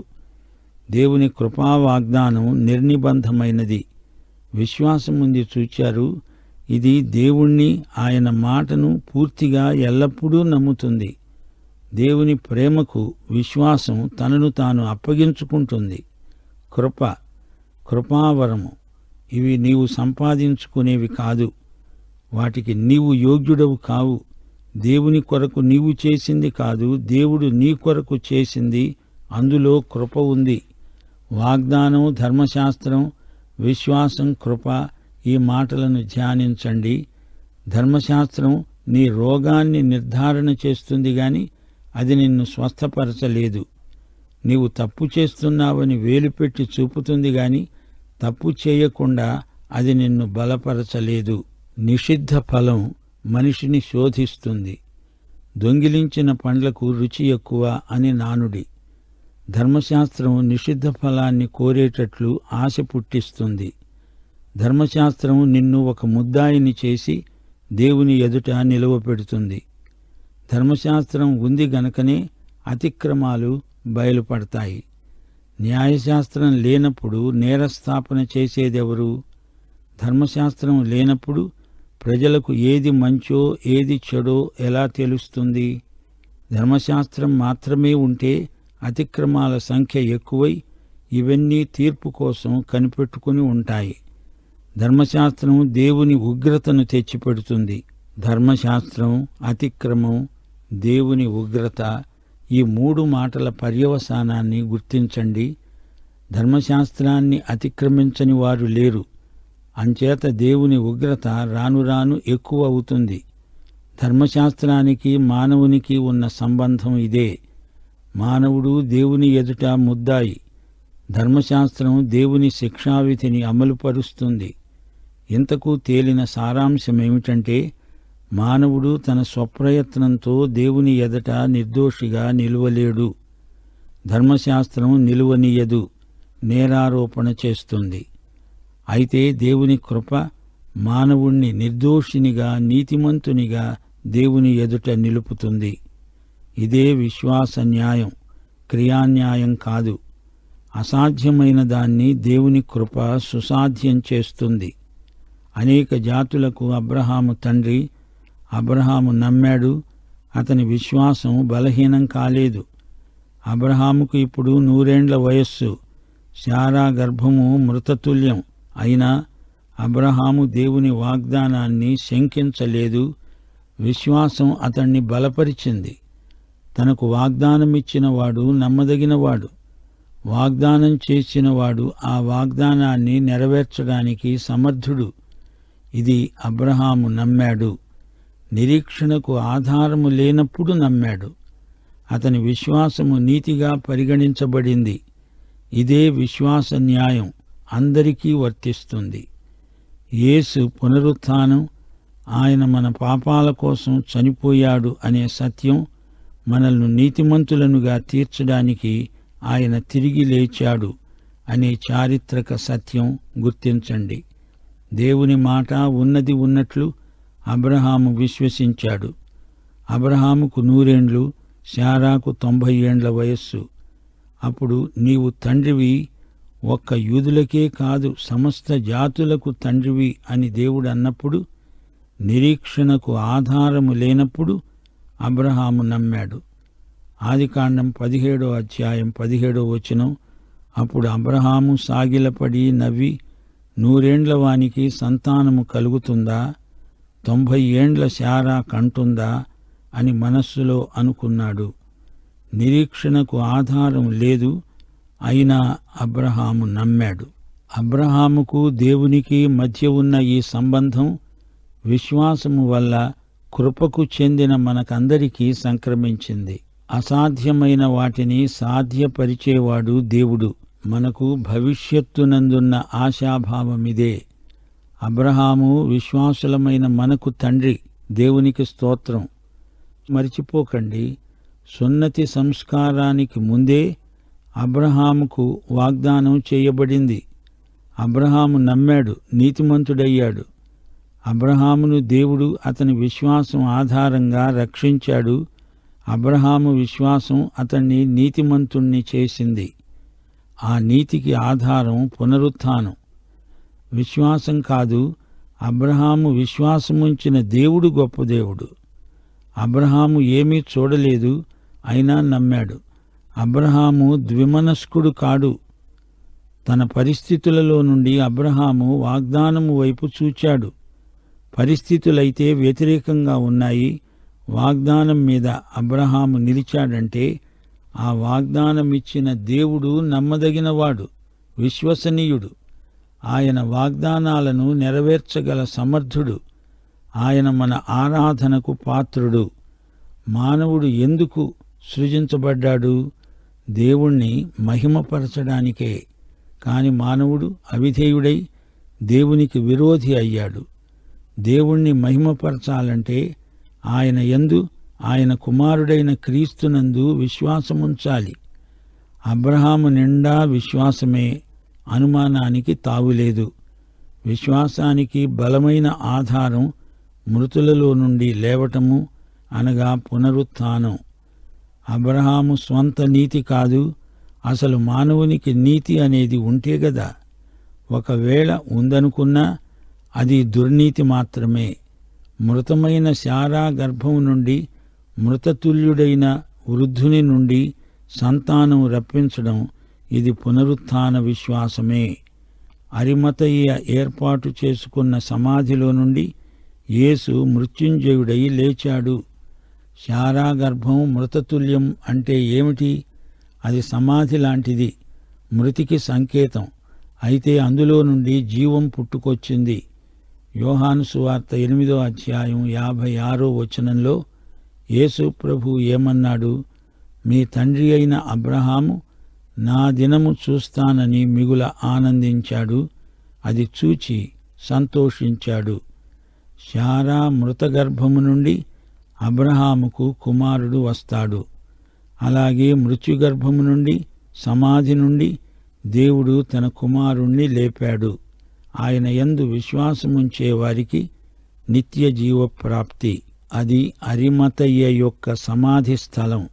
దేవుని కృపా వాగ్దానం నిర్నిబంధమైనది. విశ్వాసముంది చూచారు. ఇది దేవుణ్ణి, ఆయన మాటను పూర్తిగా ఎల్లప్పుడూ నమ్ముతుంది. దేవుని ప్రేమకు విశ్వాసం తనను తాను అప్పగించుకుంటుంది. కృప, కృపావరము ఇవి నీవు సంపాదించుకునేవి కాదు. వాటికి నీవు యోగ్యుడవు కావు. దేవుని కొరకు నీవు చేసింది కాదు, దేవుడు నీ కొరకు చేసింది. అందులో కృప ఉంది. వాగ్దానం, ధర్మశాస్త్రం, విశ్వాసం, కృప, ఈ మాటలను ధ్యానించండి. ధర్మశాస్త్రం నీ రోగాన్ని నిర్ధారణ చేస్తుంది గాని అది నిన్ను స్వస్థపరచలేదు. నీవు తప్పు చేస్తున్నావని వేలుపెట్టి చూపుతుంది గాని తప్పు చేయకుండా అది నిన్ను బలపరచలేదు. నిషిద్ధ ఫలం మనిషిని శోధిస్తుంది. దొంగిలించిన పండ్లకు రుచి ఎక్కువ అని నానుడి. ధర్మశాస్త్రం నిషిద్ధ ఫలాన్ని కోరేటట్లు ఆశ పుట్టిస్తుంది. ధర్మశాస్త్రం నిన్ను ఒక ముద్దాయిని చేసి దేవుని ఎదుట నిలువపెడుతుంది. ధర్మశాస్త్రం ఉంది గనుకనే అతిక్రమాలు బయలుపడతాయి. న్యాయశాస్త్రం లేనప్పుడు నేరస్థాపన చేసేదెవరు? ధర్మశాస్త్రం లేనప్పుడు ప్రజలకు ఏది మంచో ఏది చెడో ఎలా తెలుస్తుంది? ధర్మశాస్త్రం మాత్రమే ఉంటే అతిక్రమాల సంఖ్య ఎక్కువై ఇవన్నీ తీర్పు కోసం కనిపెట్టుకుని ఉంటాయి. ధర్మశాస్త్రం దేవుని ఉగ్రతను తెచ్చిపెడుతుంది. ధర్మశాస్త్రం, అతిక్రమం, దేవుని ఉగ్రత, ఈ 3 మాటల పర్యవసానాన్ని గుర్తించండి. ధర్మశాస్త్రాన్ని అతిక్రమించని వారు లేరు. అంచేత దేవుని ఉగ్రత రాను రాను ఎక్కువ అవుతుంది. ధర్మశాస్త్రానికి మానవునికి ఉన్న సంబంధం ఇదే. మానవుడు దేవుని ఎదుట ముద్దాయి. ధర్మశాస్త్రం దేవుని శిక్షావిధిని అమలుపరుస్తుంది. ఇంతకు తేలిన సారాంశమేమిటంటే మానవుడు తన స్వప్రయత్నంతో దేవుని ఎదుట నిర్దోషిగా నిలువలేడు. ధర్మశాస్త్రం నిలువనీయదు, నేరారోపణ చేస్తుంది. అయితే దేవుని కృప మానవుణ్ణి నిర్దోషినిగా, నీతిమంతునిగా దేవుని ఎదుట నిలుపుతుంది. ఇదే విశ్వాస న్యాయం, క్రియాన్యాయం కాదు. అసాధ్యమైన దాన్ని దేవుని కృప సుసాధ్యం చేస్తుంది. అనేక జాతులకు అబ్రహాము తండ్రి. అబ్రహాము నమ్మాడు. అతని విశ్వాసం బలహీనం కాలేదు. అబ్రహాముకు ఇప్పుడు 100 ఏండ్ల వయస్సు. శారా గర్భము మృతతుల్యం. అయినా అబ్రహాము దేవుని వాగ్దానాన్ని శంకించలేదు. విశ్వాసం అతణ్ణి బలపరిచింది. తనకు వాగ్దానమిచ్చినవాడు నమ్మదగినవాడు. వాగ్దానం చేసినవాడు ఆ వాగ్దానాన్ని నెరవేర్చడానికి సమర్థుడు. ఇది అబ్రహాము నమ్మాడు. నిరీక్షణకు ఆధారము లేనప్పుడు నమ్మాడు. అతని విశ్వాసము నీతిగా పరిగణించబడింది. ఇదే విశ్వాస న్యాయం అందరికీ వర్తిస్తుంది. యేసు పునరుత్థానం, ఆయన మన పాపాల కోసం చనిపోయాడు అనే సత్యం, మనల్ని నీతిమంతులనుగా తీర్చడానికి ఆయన తిరిగి లేచాడు అనే చారిత్రక సత్యం గుర్తించండి. దేవుని మాట ఉన్నది ఉన్నట్లు అబ్రహాము విశ్వసించాడు. అబ్రహాముకు 100 ఏండ్లు, శారాకు 90 ఏండ్ల వయస్సు. అప్పుడు నీవు తండ్రివి, ఒక్క యూదులకే కాదు సమస్త జాతులకు తండ్రివి అని దేవుడు అన్నప్పుడు, నిరీక్షణకు ఆధారము లేనప్పుడు అబ్రహాము నమ్మాడు. ఆదికాండం 17వ అధ్యాయం 17వ వచనం. అప్పుడు అబ్రహాము సాగిలపడి నవ్వి, 100 ఏండ్ల వానికి సంతానము కలుగుతుందా? 90 ఏండ్ల శారా కంటుందా అని మనస్సులో అనుకున్నాడు. నిరీక్షణకు ఆధారం లేదు, అయినా అబ్రహాము నమ్మాడు. అబ్రహాముకు దేవునికి మధ్య ఉన్న ఈ సంబంధం విశ్వాసము వల్ల కృపకు చెందిన మనకందరికీ సంక్రమించింది. అసాధ్యమైన వాటిని సాధ్యపరిచేవాడు దేవుడు. మనకు భవిష్యత్తునందున్న ఆశాభావమిదే. అబ్రహాము విశ్వాసులమైన మనకు తండ్రి. దేవునికి స్తోత్రం. మరిచిపోకండి, సున్నతి సంస్కారానికి ముందే అబ్రహాముకు వాగ్దానం చేయబడింది. అబ్రహాము నమ్మాడు, నీతిమంతుడయ్యాడు. అబ్రహామును దేవుడు అతని విశ్వాసం ఆధారంగా రక్షించాడు. అబ్రహాము విశ్వాసం అతన్ని నీతిమంతుణ్ణి చేసింది. ఆ నీతికి ఆధారం పునరుత్థానం. విశ్వాసం కాదు, అబ్రహాము విశ్వాసముంచిన దేవుడు గొప్ప దేవుడు. అబ్రహాము ఏమీ చూడలేదు, అయినా నమ్మాడు. అబ్రహాము ద్విమనస్కుడు కాడు. తన పరిస్థితులలో నుండి అబ్రహాము వాగ్దానము వైపు చూచాడు. పరిస్థితులైతే వ్యతిరేకంగా ఉన్నాయి. వాగ్దానం మీద అబ్రహాము నిలిచాడంటే ఆ వాగ్దానమిచ్చిన దేవుడు నమ్మదగినవాడు, విశ్వసనీయుడు. ఆయన వాగ్దానాలను నెరవేర్చగల సమర్థుడు. ఆయన మన ఆరాధనకు పాత్రుడు. మానవుడు ఎందుకు సృజించబడ్డాడు? దేవుణ్ణి మహిమపరచడానికే. కాని మానవుడు అవిధేయుడై దేవునికి విరోధి అయ్యాడు. దేవుణ్ణి మహిమపరచాలంటే ఆయన యందు, ఆయన కుమారుడైన క్రీస్తునందు విశ్వాసముంచాలి. అబ్రహాము నిండా విశ్వాసమే, అనుమానానికి తావులేదు. విశ్వాసానికి బలమైన ఆధారం మృతులలో నుండి లేవటము, అనగా పునరుత్థానం. అబ్రహాము స్వంత నీతి కాదు, అసలు మానవునికి నీతి అనేది ఉంటే గదా. ఒకవేళ ఉందనుకున్నా అది దుర్నీతి మాత్రమే. మృతమైన శారా గర్భం నుండి మృతతుల్యుడైన వృద్ధుని నుండి సంతానం రప్పించడం, ఇది పునరుత్థాన విశ్వాసమే. అరిమతయ్య ఏర్పాటు చేసుకున్న సమాధిలో నుండి యేసు మృత్యుంజయుడై లేచాడు. శారా గర్భం మృతతుల్యం అంటే ఏమిటి? అది సమాధి లాంటిది, మృతికి సంకేతం. అయితే అందులో నుండి జీవం పుట్టుకొచ్చింది. యోహాను సువార్త 8వ అధ్యాయం 56వ వచనంలో యేసు ప్రభు ఏమన్నాడు? మీ తండ్రి అయిన అబ్రహాము నా దినము చూస్తానని మిగుల ఆనందించాడు, అది చూచి సంతోషించాడు. శారా మృతగర్భము నుండి అబ్రహాముకు కుమారుడు వస్తాడు. అలాగే మృత్యుగర్భము నుండి, సమాధి నుండి దేవుడు తన కుమారుణ్ణి లేపాడు. ఆయన యందు విశ్వాసముంచే వారికి నిత్య జీవప్రాప్తి. అది అరిమతయ్య యొక్క సమాధి స్థలం.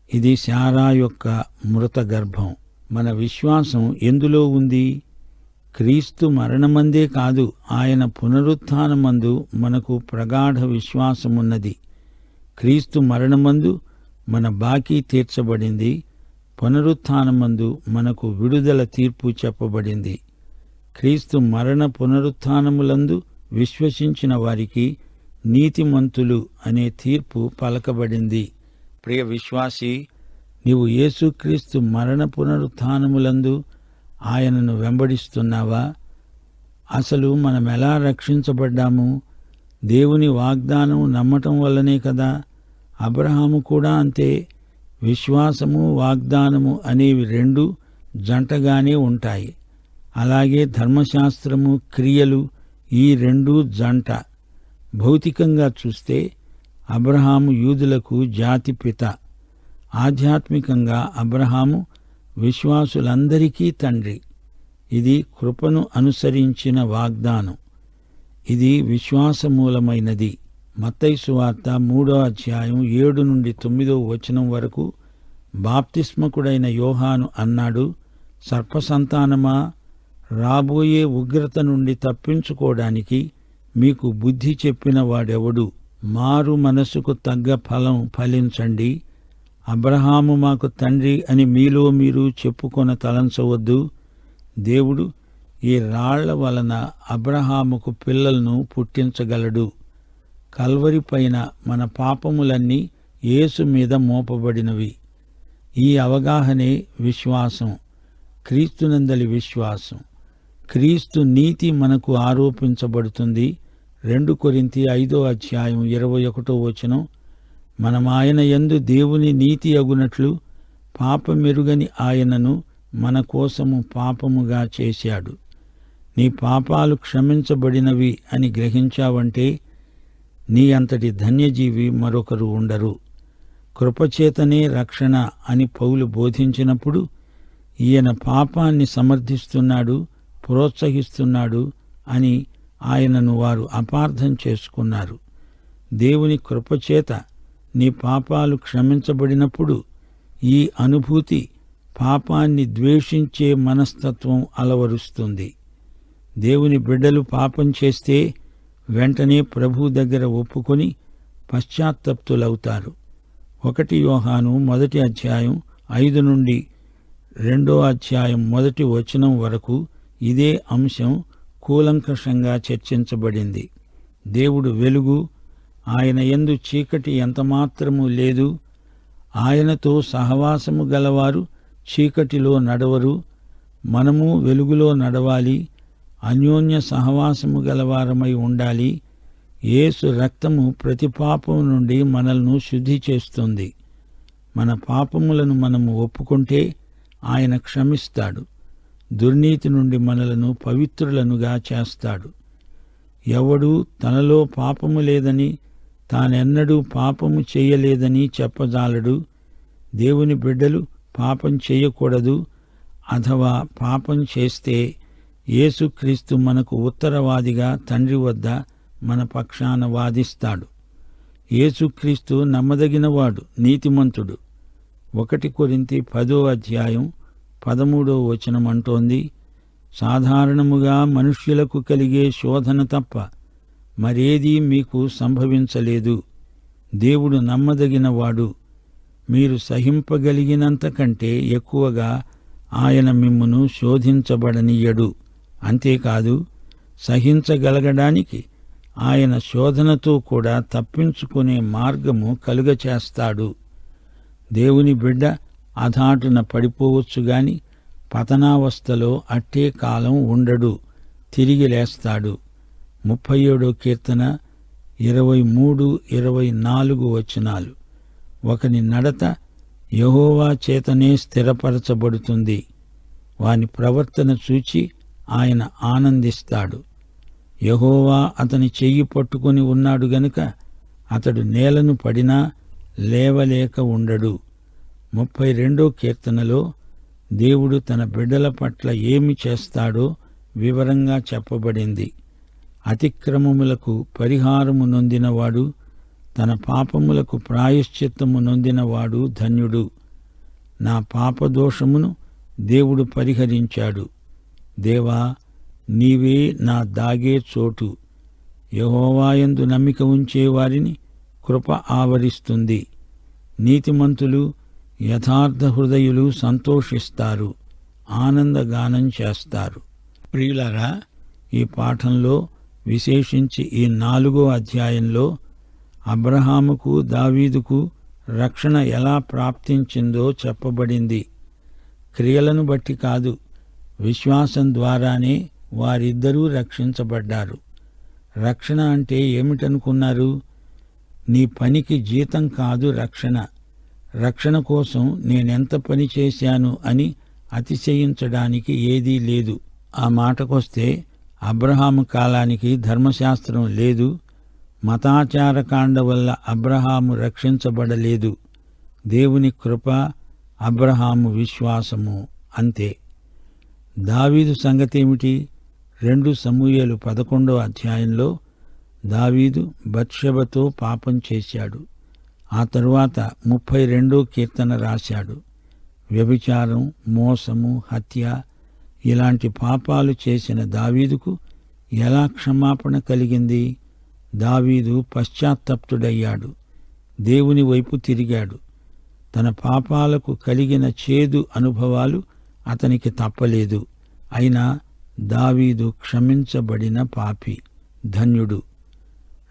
ఇది శారా యొక్క మృత గర్భం. మన విశ్వాసం ఎందులో ఉంది? క్రీస్తు మరణమందే కాదు, ఆయన పునరుత్థానమందు మనకు ప్రగాఢ విశ్వాసమున్నది. క్రీస్తు మరణమందు మన బాకీ తీర్చబడింది. పునరుత్థానమందు మనకు విడుదల తీర్పు చెప్పబడింది. క్రీస్తు మరణ పునరుత్థానములందు విశ్వసించిన వారికి నీతిమంతులు అనే తీర్పు పలకబడింది. ప్రియ విశ్వాసి, నీవు యేసుక్రీస్తు మరణ పునరుత్థానములందు ఆయనను వెంబడిస్తున్నావా? అసలు మనమెలా రక్షించబడ్డాము? దేవుని వాగ్దానం నమ్మటం వల్లనే కదా. అబ్రహాము కూడా అంతే. విశ్వాసము, వాగ్దానము అనేవి రెండు జంటగానే ఉంటాయి. అలాగే ధర్మశాస్త్రము, క్రియలు, ఈ రెండు జంట. భౌతికంగా చూస్తే అబ్రహాము యూదులకు జాతిపిత. ఆధ్యాత్మికంగా అబ్రహాము విశ్వాసులందరికీ తండ్రి. ఇది కృపను అనుసరించిన వాగ్దానం. ఇది విశ్వాసమూలమైనది. మత్తయి సువార్త 3వ అధ్యాయం 7 నుండి 9వ వచనం వరకు బాప్తిస్మకుడైన యోహాను అన్నాడు, సర్పసంతానమా, రాబోయే ఉగ్రత నుండి తప్పించుకోవడానికి మీకు బుద్ధి చెప్పిన వాడెవడు? మారు మనసుకు తగ్గ ఫలం ఫలించండి. అబ్రహాము మాకు తండ్రి అని మీలో మీరు చెప్పుకొన తలంచవద్దు. దేవుడు ఈ రాళ్ల వలన అబ్రహాముకు పిల్లలను పుట్టించగలడు. కల్వరి పైన మన పాపములన్నీ యేసు మీద మోపబడినవి. ఈ అవగాహనే విశ్వాసం, క్రీస్తునందలి విశ్వాసం. క్రీస్తు నీతి మనకు ఆరోపించబడుతుంది. 2 కొరింథీ 5:21 మనమాయన యందు దేవుని నీతి అగునట్లు పాపమెరుగని ఆయనను మన కోసము పాపముగా చేశాడు. నీ పాపాలు క్షమించబడినవి అని గ్రహించావంటే నీ అంతటి ధన్యజీవి మరొకరు ఉండరు. కృపచేతనే రక్షణ అని పౌలు బోధించినప్పుడు ఈయన పాపాన్ని సమర్థిస్తున్నాడు, ప్రోత్సహిస్తున్నాడు అని ఆయనను వారు అపార్థం చేసుకున్నారు. దేవుని కృపచేత నీ పాపాలు క్షమించబడినప్పుడు ఈ అనుభూతి పాపాన్ని ద్వేషించే మనస్తత్వం అలవరుస్తుంది. దేవుని బిడ్డలు పాపం చేస్తే వెంటనే ప్రభు దగ్గర ఒప్పుకొని పశ్చాత్తప్తులవుతారు. 1 యోహాను 1:5 నుండి 2:1 వరకు ఇదే అంశం కూలంకషంగా చర్చించబడింది. దేవుడు వెలుగు, ఆయన యందు చీకటి ఎంతమాత్రము లేదు. ఆయనతో సహవాసము గలవారు చీకటిలో నడవరు. మనము వెలుగులో నడవాలి, అన్యోన్య సహవాసము గలవారమై ఉండాలి. యేసు రక్తము ప్రతి పాపం నుండి మనల్ని శుద్ధి చేస్తుంది. మన పాపములను మనము ఒప్పుకుంటే ఆయన క్షమిస్తాడు. దుర్నీతి నుండి మనలను పవిత్రులనుగా చేస్తాడు. ఎవడు తనలో పాపము లేదని, తానెన్నడూ పాపము చేయలేదని చెప్పజాలడు. దేవుని బిడ్డలు పాపం చేయకూడదు. అథవా పాపం చేస్తే యేసుక్రీస్తు మనకు ఉత్తరవాదిగా తండ్రి వద్ద మన పక్షాన వాదిస్తాడు. యేసుక్రీస్తు నమ్మదగినవాడు, నీతిమంతుడు. 1 కొరింథీ 10:13 అంటోంది, సాధారణముగా మనుష్యులకు కలిగే శోధన తప్ప మరేదీ మీకు సంభవించలేదు. దేవుడు నమ్మదగినవాడు. మీరు సహింపగలిగినంత కంటే ఎక్కువగా ఆయన మిమ్మును శోధించబడనీయడు. అంతేకాదు, సహించగలగడానికి ఆయన శోధనతో కూడా తప్పించుకునే మార్గము కలుగచేస్తాడు. దేవుని బిడ్డ అధాటున పడిపోవచ్చు గాని పతనావస్థలో అట్టే కాలం ఉండడు, తిరిగి లేస్తాడు. 37వ కీర్తన 23-24 ఒకని నడత యెహోవా చేతనే స్థిరపరచబడుతుంది. వాని ప్రవర్తన చూచి ఆయన ఆనందిస్తాడు. యెహోవా అతని చెయ్యి పట్టుకొని ఉన్నాడు గనుక అతడు నేలను పడినా లేవలేక ఉండడు. 32వ కీర్తనలో దేవుడు తన బిడ్డల పట్ల ఏమి చేస్తాడో వివరంగా చెప్పబడింది. అతిక్రమములకు పరిహారము నొందినవాడు, తన పాపములకు ప్రాయశ్చిత్తము నొందినవాడు ధన్యుడు. నా పాపదోషమును దేవుడు పరిహరించాడు. దేవా, నీవే నా దాగే చోటు. యెహోవాయందు నమ్మిక ఉంచే వారిని కృప ఆవరిస్తుంది. నీతిమంతులు, యథార్థ హృదయులు సంతోషిస్తారు, ఆనందగానం చేస్తారు. ప్రియులారా, ఈ పాఠంలో విశేషించి ఈ 4వ అధ్యాయంలో అబ్రహాముకు దావీదుకు రక్షణ ఎలా ప్రాప్తించిందో చెప్పబడింది. క్రియలను బట్టి కాదు, విశ్వాసం ద్వారానే వారిద్దరూ రక్షించబడ్డారు. రక్షణ అంటే ఏమిటనుకున్నారు? నీ పనికి జీతం కాదు రక్షణ. రక్షణ కోసం నేనెంత పని చేశాను అని అతిశయించడానికి ఏదీ లేదు. ఆ మాటకొస్తే అబ్రహాము కాలానికి ధర్మశాస్త్రం లేదు. మతాచారకాండ వల్ల అబ్రహాము రక్షించబడలేదు. దేవుని కృప, అబ్రహాము విశ్వాసము, అంతే. దావీదు సంగతేమిటి? 2 సమూయేలు 11వ అధ్యాయంలో దావీదు బత్షెబతో పాపం చేశాడు. ఆ తరువాత 32వ కీర్తన రాశాడు. వ్యభిచారం, మోసము, హత్య ఇలాంటి పాపాలు చేసిన దావీదుకు ఎలా క్షమాపణ కలిగింది? దావీదు పశ్చాత్తప్తుడయ్యాడు, దేవుని వైపు తిరిగాడు. తన పాపాలకు కలిగిన చేదు అనుభవాలు అతనికి తప్పలేదు. అయినా దావీదు క్షమించబడిన పాపి, ధన్యుడు.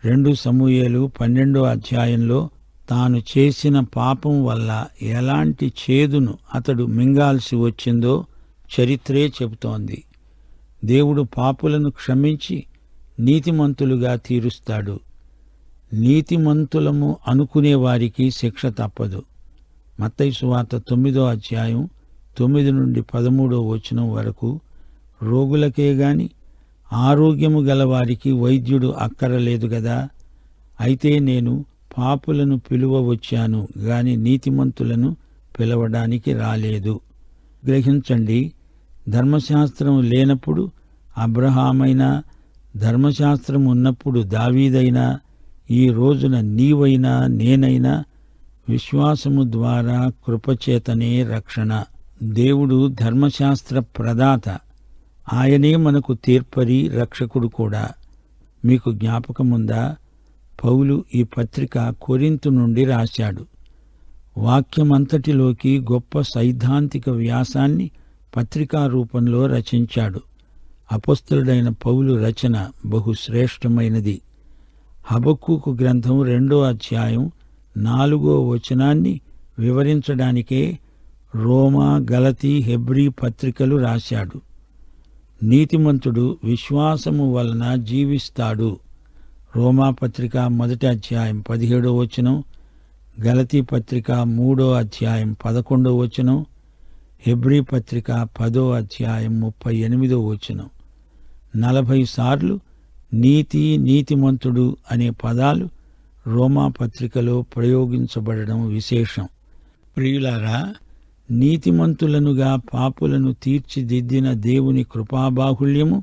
2 సమూయేలు 12వ అధ్యాయంలో తాను చేసిన పాపం వల్ల ఎలాంటి చేదును అతడు మింగాల్సి వచ్చిందో చరిత్రే చెబుతోంది. దేవుడు పాపులను క్షమించి నీతిమంతులుగా తీరుస్తాడు. నీతిమంతులము అనుకునేవారికి శిక్ష తప్పదు. మత్తయి సువార్త 9వ అధ్యాయం 9 నుండి 13వ వచనం వరకు, రోగులకే గాని ఆరోగ్యము గలవారికి వైద్యుడు అక్కరలేదు గదా, అయితే నేను పాపులను పిలువ వచ్చాను గాని నీతిమంతులను పిలవడానికి రాలేదు. గ్రహించండి, ధర్మశాస్త్రం లేనప్పుడు అబ్రహామైనా, ధర్మశాస్త్రం ఉన్నప్పుడు దావీదైనా, ఈ రోజున నీవైనా నేనైనా విశ్వాసము ద్వారా కృపచేతనే రక్షణ. దేవుడు ధర్మశాస్త్ర ప్రదాత. ఆయనే మనకు తీర్పరి, రక్షకుడు కూడా. మీకు జ్ఞాపకముందా, పౌలు ఈ పత్రిక కొరింథు నుండి రాశాడు. వాక్యమంతటిలోకి గొప్ప సైద్ధాంతిక వ్యాసాన్ని పత్రికా రూపంలో రచించాడు. అపొస్తలుడైన పౌలు రచన బహుశ్రేష్టమైనది. హబక్కూకు గ్రంథం 2వ అధ్యాయం 4వ వచనాన్ని వివరించడానికే రోమా, గలతీ, హెబ్రీ పత్రికలు రాశాడు. నీతిమంతుడు విశ్వాసము వలన జీవిస్తాడు. రోమా పత్రిక 1వ అధ్యాయం 17వ వచనం, గలతీ పత్రిక 3వ అధ్యాయం 11వ వచనం, హెబ్రీ పత్రిక 10వ అధ్యాయం 38వ వచనం. 40 సార్లు నీతి, నీతిమంతుడు అనే పదాలు రోమా పత్రికలో ప్రయోగించబడడం విశేషం. ప్రియులారా, నీతిమంతులనుగా పాపులను తీర్చిదిద్దిన దేవుని కృపాబాహుళ్యము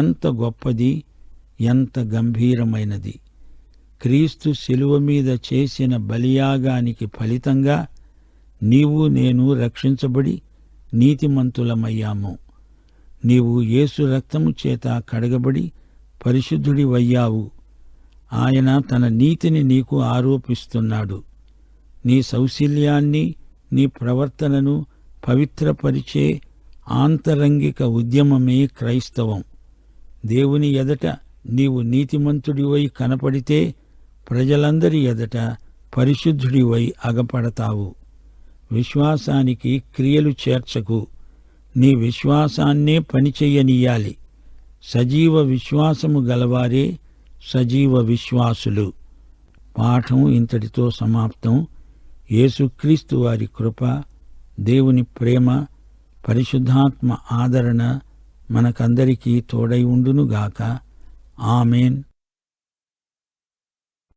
ఎంత గొప్పది, ఎంత గంభీరమైనది. క్రీస్తు శిలువ మీద చేసిన బలియాగానికి ఫలితంగా నీవు నేను రక్షించబడి నీతిమంతులమయ్యాము. నీవు యేసు రక్తము చేత కడగబడి పరిశుద్ధుడివయ్యావు. ఆయన తన నీతిని నీకు ఆరోపిస్తున్నాడు. నీ సౌశీల్యాన్ని, నీ ప్రవర్తనను పవిత్రపరిచే ఆంతరంగిక ఉద్యమమే క్రైస్తవం. దేవుని ఎదట నీవు నీతిమంతుడివై కనపడితే ప్రజలందరి ఎదట పరిశుద్ధుడివై అగపడతావు. విశ్వాసానికి క్రియలు చేర్చకు, నీ విశ్వాసాన్నే పనిచెయ్యనీయాలి. సజీవ విశ్వాసము గలవారే సజీవ విశ్వాసులు. పాఠం ఇంతటితో సమాప్తం. యేసుక్రీస్తు వారి కృప, దేవుని ప్రేమ, పరిశుద్ధాత్మ ఆదరణ మనకందరికీ తోడై ఉండునుగాక. ఆమేన్.